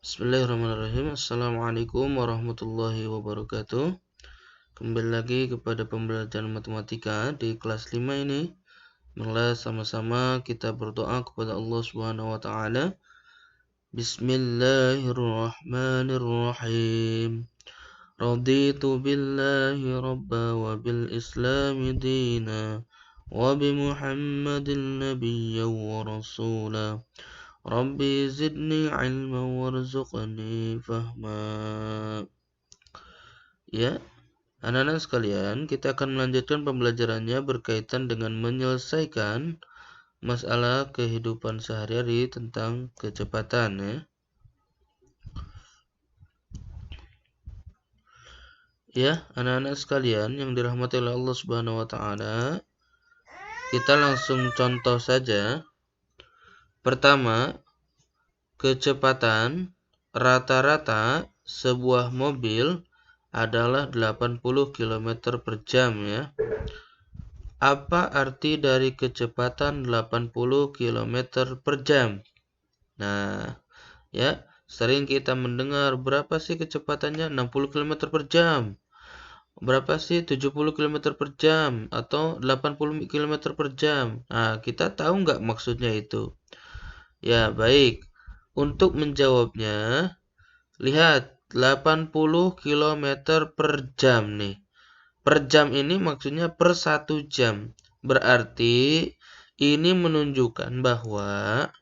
Bismillahirrahmanirrahim. Assalamualaikum warahmatullahi wabarakatuh. Kembali lagi kepada pembelajaran matematika di kelas 5 ini. Marilah sama-sama kita berdoa kepada Allah Subhanahu wa taala. Bismillahirrahmanirrahim. Raditu billahi rabba wa bil islami dina wa bi Muhammadin nabiyyan wa rasula. Rabbi zidni ilma warzuqni fahma. Ya, anak-anak sekalian, kita akan melanjutkan pembelajarannya berkaitan dengan menyelesaikan masalah kehidupan sehari-hari tentang kecepatan ya. Ya, anak-anak sekalian yang dirahmati oleh Allah Subhanahu wa taala, kita langsung contoh saja. Pertama, kecepatan rata-rata sebuah mobil adalah 80 km per jam ya. Apa arti dari kecepatan 80 km per jam? Nah, ya, sering kita mendengar berapa sih kecepatannya? 60 km per jam. Berapa sih 70 km per jam atau 80 km per jam? Nah, kita tahu nggak maksudnya itu? Ya, baik. Untuk menjawabnya, lihat 80 km per jam nih. Per jam ini maksudnya per 1 jam. Berarti ini menunjukkan bahwa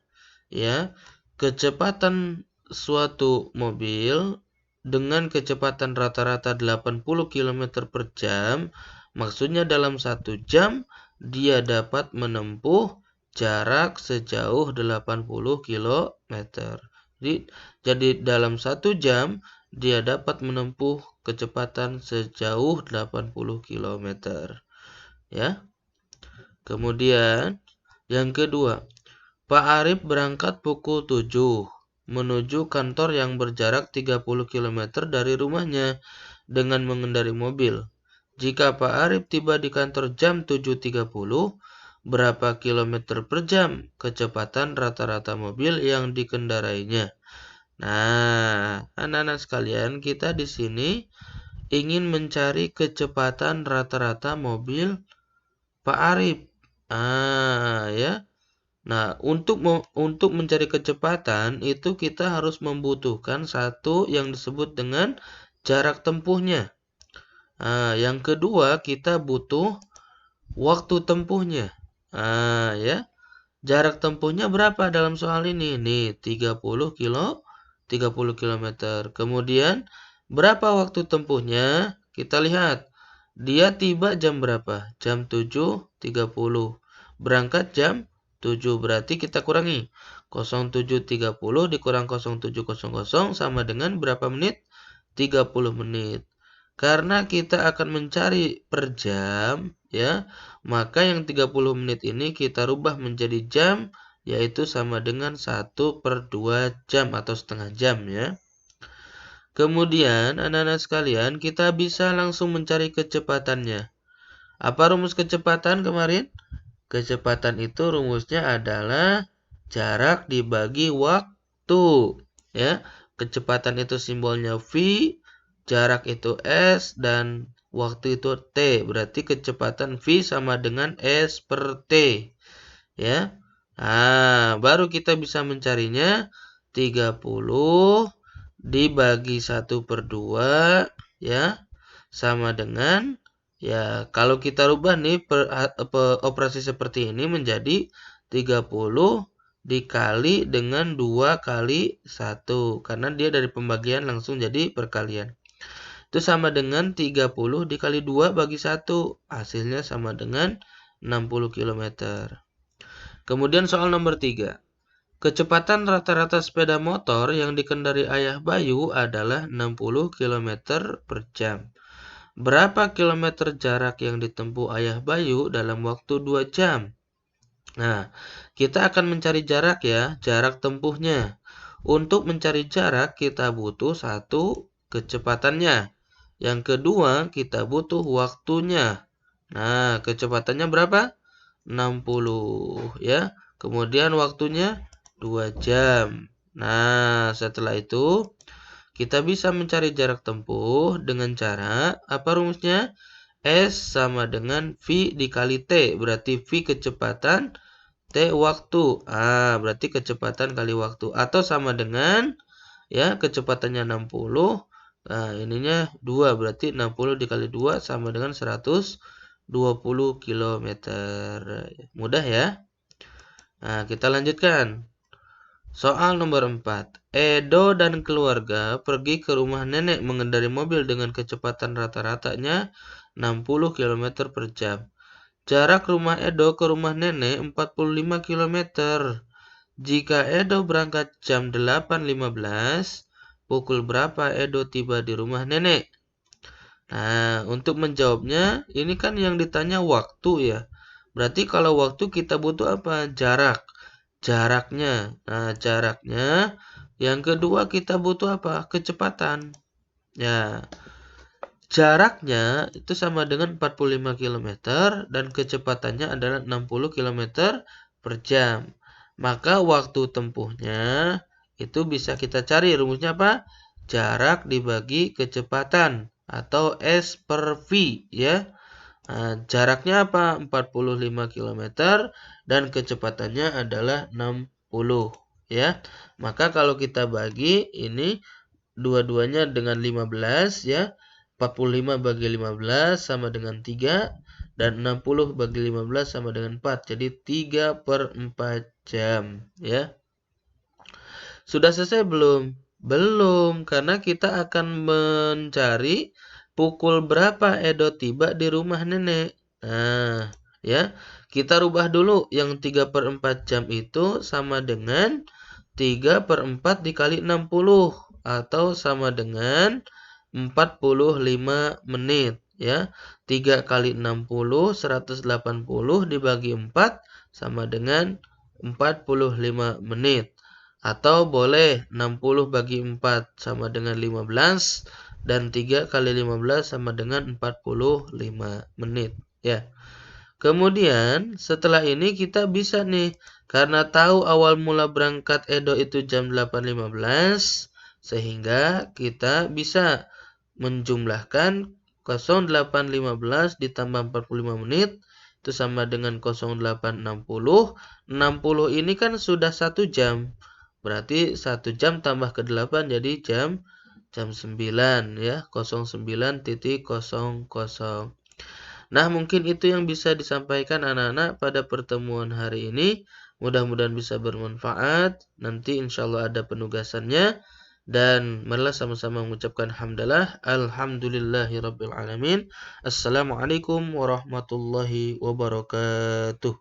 ya, kecepatan suatu mobil dengan kecepatan rata-rata 80 km per jam, maksudnya dalam 1 jam dia dapat menempuh jarak sejauh 80 km. Jadi dalam 1 jam dia dapat menempuh kecepatan sejauh 80 km. Ya. Kemudian yang kedua, Pak Arif berangkat pukul 7 menuju kantor yang berjarak 30 km dari rumahnya dengan mengendarai mobil. Jika Pak Arif tiba di kantor jam 7.30, berapa kilometer per jam kecepatan rata-rata mobil yang dikendarainya? Nah, anak-anak sekalian, kita di sini ingin mencari kecepatan rata-rata mobil Pak Arif. Ya. Nah, untuk mencari kecepatan itu kita harus membutuhkan satu yang disebut dengan jarak tempuhnya. Yang kedua kita butuh waktu tempuhnya. Ya. Jarak tempuhnya berapa dalam soal ini? Nih, 30 km. Kemudian berapa waktu tempuhnya? Kita lihat. Dia tiba jam berapa? Jam 7.30. Berangkat jam 7, berarti kita kurangi 07.30 dikurang 07.00 sama dengan berapa menit? 30 menit. Karena kita akan mencari per jam ya, maka yang 30 menit ini kita rubah menjadi jam, yaitu sama dengan 1/2 jam atau setengah jam ya. Kemudian anak-anak sekalian, kita bisa langsung mencari kecepatannya. Apa rumus kecepatan kemarin? Kecepatan itu rumusnya adalah jarak dibagi waktu. Ya, kecepatan itu simbolnya V, jarak itu S, dan waktu itu T. Berarti kecepatan V sama dengan S per T. Ya. Nah, baru kita bisa mencarinya 30 dibagi 1/2 ya, sama dengan ya, kalau kita rubah nih operasi seperti ini menjadi 30 dikali dengan 2 kali 1. Karena dia dari pembagian langsung jadi perkalian. Itu sama dengan 30 dikali 2 bagi 1. Hasilnya sama dengan 60 km. Kemudian soal nomor 3. Kecepatan rata-rata sepeda motor yang dikendarai Ayah Bayu adalah 60 km per jam. Berapa kilometer jarak yang ditempuh Ayah Bayu dalam waktu 2 jam? Nah, kita akan mencari jarak ya, jarak tempuhnya. Untuk mencari jarak, kita butuh satu, kecepatannya. Yang kedua, kita butuh waktunya. Nah, kecepatannya berapa? 60 ya. Kemudian waktunya 2 jam. Nah, setelah itu kita bisa mencari jarak tempuh dengan cara apa rumusnya? S sama dengan V dikali T, berarti V kecepatan, T waktu. Berarti kecepatan kali waktu. Atau sama dengan, ya, kecepatannya 60. Nah, ininya 2, berarti 60 dikali 2 sama dengan 120 km. Mudah ya? Nah, kita lanjutkan. Soal nomor 4. Edo dan keluarga pergi ke rumah nenek mengendarai mobil dengan kecepatan rata-ratanya 60 km per jam. Jarak rumah Edo ke rumah nenek 45 km. Jika Edo berangkat jam 8.15, pukul berapa Edo tiba di rumah nenek? Nah, untuk menjawabnya, ini kan yang ditanya waktu ya. Berarti kalau waktu kita butuh apa? Jaraknya. Nah, jaraknya. Yang kedua kita butuh apa? Kecepatan. Ya, jaraknya itu sama dengan 45 km dan kecepatannya adalah 60 km per jam. Maka waktu tempuhnya itu bisa kita cari rumusnya apa? Jarak dibagi kecepatan atau S per V ya. Nah, jaraknya apa? 45 km dan kecepatannya adalah 60 ya. Maka kalau kita bagi ini dua-duanya dengan 15 ya. 45 bagi 15 sama dengan 3 dan 60 bagi 15 sama dengan 4. Jadi 3/4 jam ya. Sudah selesai belum? Belum, karena kita akan mencari pukul berapa Edo tiba di rumah nenek. Nah, ya. Kita rubah dulu yang 3/4 jam itu sama dengan 3/4 dikali 60 atau sama dengan 45 menit ya. 3 kali 60 180 dibagi 4 sama dengan 45 menit. Atau boleh 60 bagi 4 sama dengan 15 dan 3 kali 15 sama dengan 45 menit ya. Kemudian setelah ini kita bisa nih, karena tahu awal mula berangkat Edo itu jam 8.15, sehingga kita bisa menjumlahkan 08.15 ditambah 45 menit itu sama dengan 08.60. 60 ini kan sudah 1 jam. Berarti 1 jam tambah ke 8 jadi jam 9 ya, 09.00. Nah, mungkin itu yang bisa disampaikan anak-anak pada pertemuan hari ini. Mudah-mudahan bisa bermanfaat. Nanti insya Allah ada penugasannya. Dan marilah sama-sama mengucapkan hamdalah. Alhamdulillahirabbil alamin. Assalamualaikum warahmatullahi wabarakatuh.